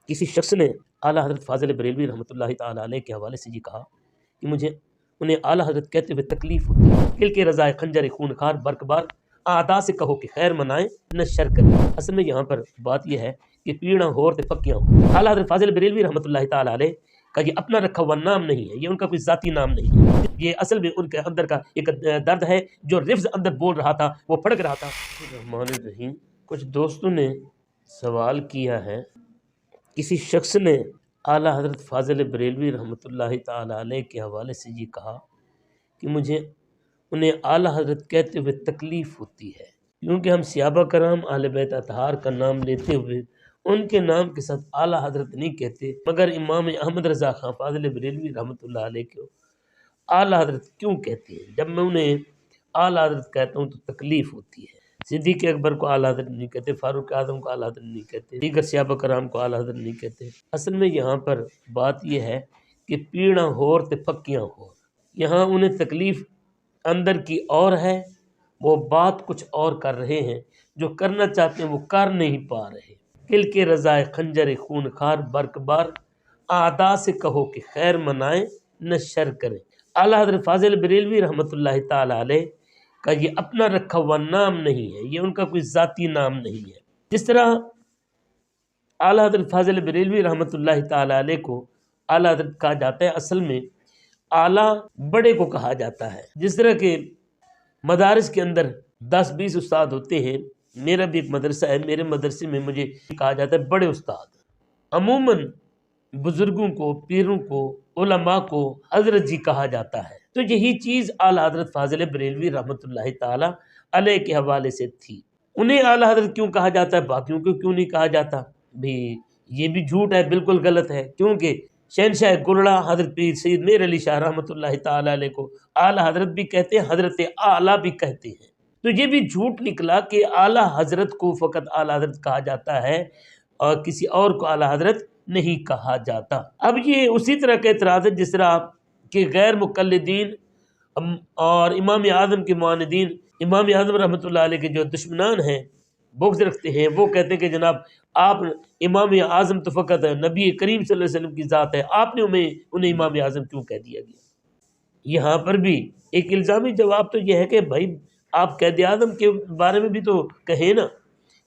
किसी शख्स ने आला हज़रत फ़ाज़िल बरेलवी रहमतुल्लाहि ताला अलैह के हवाले से ये कहा कि मुझे उन्हें आला हज़रत कहते हुए तकलीफ़ होती है। दिल के रज़ाए खंजर खूनखार बरकबार आदा से कहो कि खैर मनाएं न शर करें। असल में यहाँ पर बात यह है कि पीड़ा हो और पक्कियाँ हो। आला हज़रत फ़ाज़िल बरेलवी रहमतुल्लाहि ताला अलैह का ये अपना रखा हुआ नाम नहीं है, ये उनका कोई ज़ाती नाम नहीं है। ये असल में उनके अंदर का एक दर्द है जो रिफ्ज़ अंदर बोल रहा था, वो फड़क रहा था। रहमानिर रहीम। कुछ दोस्तों ने सवाल किया है, किसी शख्स ने आला हज़रत फ़ाज़िल बरेलवी रहमतुल्लाहि ताला अलैह के हवाले से ये कहा कि मुझे उन्हें आला हज़रत कहते हुए तकलीफ़ होती है, क्योंकि हम सहाबा कराम अहले बैत अतहार का नाम लेते हुए उनके नाम के साथ आला हज़रत नहीं कहते, मगर इमाम अहमद रज़ा खां फ़ाज़िल बरेलवी रहमतुल्लाह अलैह को आला हज़रत क्यों कहते हैं? जब मैं उन्हें आला हज़रत कहता हूँ तो तकलीफ़ होती है। सिद्दीक़ अकबर को आला हज़रत नहीं कहते, फ़ारूक आज़म को आला हज़रत नहीं कहते, दीगर सहाबा कराम को आला हज़रत नहीं कहते। असल में यहाँ पर बात यह है कि पीड़ा होर ते पक्कियाँ होर। यहाँ उन्हें तकलीफ़ अंदर की और है, वो बात कुछ और कर रहे हैं, जो करना चाहते हैं वो कर नहीं पा रहे। दिल के रज़ाए खंजर खूनखार बरकबार आदा से कहो कि खैर मनाएं न शर करें। आला हज़रत फ़ाज़िल बरेलवी रहमतुल्लाहि ताला अलैह का ये अपना रखा हुआ नाम नहीं है, ये उनका कोई ज़ाती नाम नहीं है। जिस तरह आला हज़रत फ़ाज़िल बरेलवी रहमतुल्लाहि ताला अलैह को आला हज़रत कहा जाता है, असल में आला बड़े को कहा जाता है। जिस तरह के मदारिस के अंदर 10-20 उस्ताद होते हैं, मेरा भी एक मदरसा है, मेरे मदरसे में मुझे कहा जाता है बड़े उस्ताद। अमूमन बुजुर्गों को, पीरों को, उलमा को हज़रत जी कहा जाता है। तो यही चीज़ आला हज़रत फ़ाज़िल बरेलवी रहमतुल्लाहि ताला अलैह के हवाले से थी। उन्हें आला हज़रत क्यों कहा जाता है, बाकियों को क्यों नहीं कहा जाता? भी ये भी झूठ है, बिल्कुल गलत है। क्योंकि शहनशाह गुरड़ा हज़रत पीर सैयद मेर अली शाह रहमतुल्लाहि ताला अलैह को आला हज़रत भी कहते हैं, हज़रत आला भी कहते हैं। तो ये भी झूठ निकला कि आला हज़रत को फ़कत आला हज़रत कहा जाता है और किसी और को आला हज़रत नहीं कहा जाता। अब ये उसी तरह का एतराज़ है जिस तरह कि गैर मुक़ल्लिदीन और इमाम आज़म के मुआनिदीन, इमाम आज़म रहमतुल्लाह अलैह के जो दुश्मनान हैं, बुग़्ज़ रखते हैं, वो कहते हैं कि जनाब आप इमाम आज़म तो फ़कत नबी करीम सल्लल्लाहु अलैहि वसल्लम की ज़ात है, आपने उन्हें इमाम आज़म क्यों कह दिया गया? यहाँ पर भी एक इल्ज़ामी जवाब तो यह है कि भाई आप कैद आज़म के बारे में भी तो कहें ना,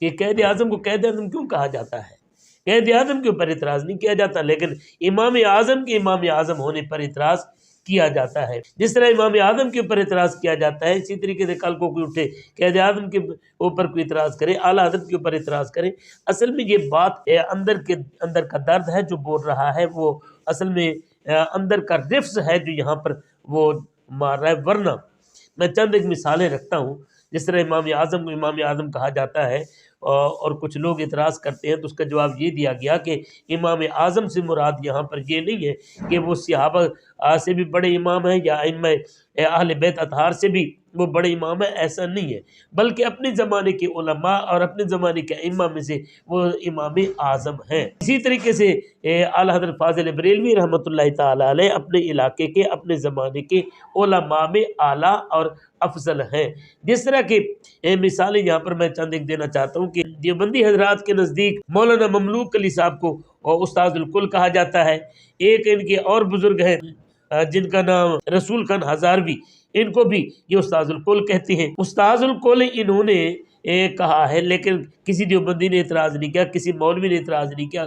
कि कैद आज़म को कैद आज़म क्यों कहा जाता है? कैद आज़म के ऊपर इतराज़ नहीं किया जाता, लेकिन इमाम आज़म के इमाम आज़म होने पर इतराज़ किया जाता है। जिस तरह इमाम आज़म के ऊपर इतराज़ किया जाता है, इसी तरीके से कल को कोई उठे कैद आज़म के ऊपर कोई इतराज़ करे, आला हज़रत के ऊपर इतराज़ करे। असल में ये बात अंदर का दर्द है जो बोल रहा है, वो असल में अंदर का रिफ्स है जो यहाँ पर वो मार रहा है। वरना मैं चंद एक मिसालें रखता हूँ। जिस तरह इमाम आज़म को इमाम आज़म कहा जाता है और कुछ लोग इतराज़ करते हैं, तो उसका जवाब ये दिया गया कि इमाम आज़म से मुराद यहाँ पर ये नहीं है कि वो सहाबा से भी बड़े इमाम हैं या इमाम अहले बैत अतहार से भी वो बड़े इमाम है, ऐसा नहीं है, बल्कि अपने ज़माने के उलमा और अपने ज़माने के इमाम में से वो इमाम आज़म हैं। इसी तरीके से आला हज़रत फ़ाज़िल बरेलवी रहमतुल्लाहि ताला अलैह अपने इलाके के, अपने ज़माने के उलमा में आला और अफजल हैं। जिस तरह की मिसालें यहाँ पर मैं चंद एक देना चाहता हूँ कि देवबंदी हजरात के नज़दीक मौलाना ममलूक अली साहब को उस्तादुल कुल कहा जाता है। एक इनके और बुजुर्ग हैं जिनका नाम रसूल खान हज़ारवी, इनको भी ये उस्तादुल कुल कहते हैं। उस्तादुल कुल इन्होंने कहा है, लेकिन किसी देवबंदी ने इतराज़ नहीं किया, किसी मौलवी ने इतराज़ नहीं किया,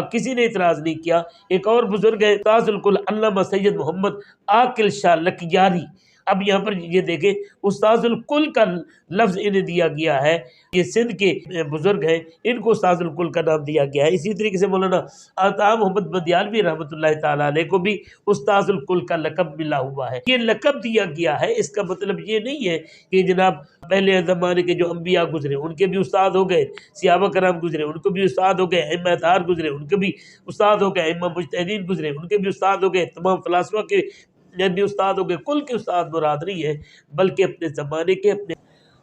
किसी ने इतराज़ नहीं किया। एक और बुजुर्ग है उस्तादुल कुल अल्लामा सैयद मोहम्मद आकिल शाह लखयारी। अब यहाँ पर ये देखें, उस्तादुल कुल का लफ्ज़ इन्हें दिया गया है, ये सिंध के बुजुर्ग हैं, इनको उस्तादुल कुल का नाम दिया गया है। इसी तरीके से मौलाना आता मोहम्मद बदियालवी रहमतुल्लाहि ताला अलैह को भी उस्तादुल कुल का लक़ब मिला हुआ है। ये लक़ब दिया गया है, इसका मतलब ये नहीं है कि जनाब पहले ज़माने के जो अम्बिया गुजरे उनके भी उस्ताद हो गए, सहाबा कराम गुजरे उनको भी उस्ताद हो गए, अइम्मा अतहार गुजरे उनके भी उस्ताद हो गए, अइम्मा मुज्तहिदीन गुजरे उनके भी उस्ताद हो गए, तमाम फ़लासफ़ा के भी उस्ताद हो गए। कुल के उस्ताद मुराद नहीं है, बल्कि अपने ज़माने के, अपने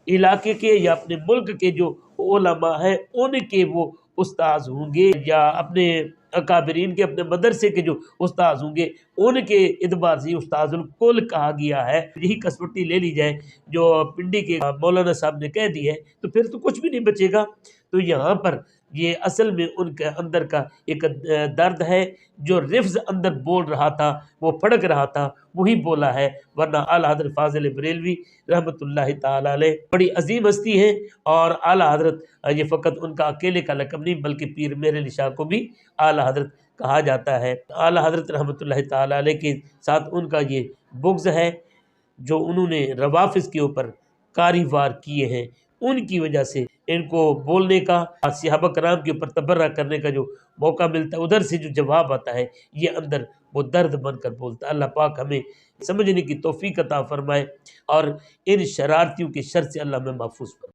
इलाके के या अपने मुल्क के जो उलमा है उनके वो उस्ताद होंगे, या अपने अकाबरीन के, अपने मदरसे के जो उस्ताद होंगे उनके एतबार से उस्तादुल कुल कहा गया है। यही कसवट्टी ले ली जाए जो पिंडी के मौलाना साहब ने कह दी है, तो फिर तो कुछ भी नहीं बचेगा। तो यहाँ पर یہ اصل میں ان کے اندر کا ایک درد ہے جو رفظ اندر بول رہا تھا، وہ پھڑک رہا تھا، وہی بولا ہے، ورنہ اعلیٰ حضرت فاضل بریلوی رحمۃ اللہ تعالی علیہ بڑی عظیم ہستی ہے، اور اعلیٰ حضرت یہ فقط ان کا اکیلے کا لقب نہیں بلکہ پیر میر علی شاہ کو بھی اعلیٰ حضرت کہا جاتا ہے۔ اعلیٰ حضرت رحمۃ اللہ تعالی علیہ کے ساتھ ان کا یہ بغض ہے جو انہوں نے روافظ کے اوپر کاری وار کیے ہیں، ان کی وجہ سے ان کو بولنے کا، صحابہ کرام کے اوپر تبرہ کرنے کا جو موقع ملتا ہے، ادھر سے جو جواب آتا ہے یہ اندر وہ درد بن کر بولتا ہے۔ اللہ پاک ہمیں سمجھنے کی توفیق عطا فرمائے اور ان شرارتیوں کے شر سے اللہ میں محفوظ فرمائے۔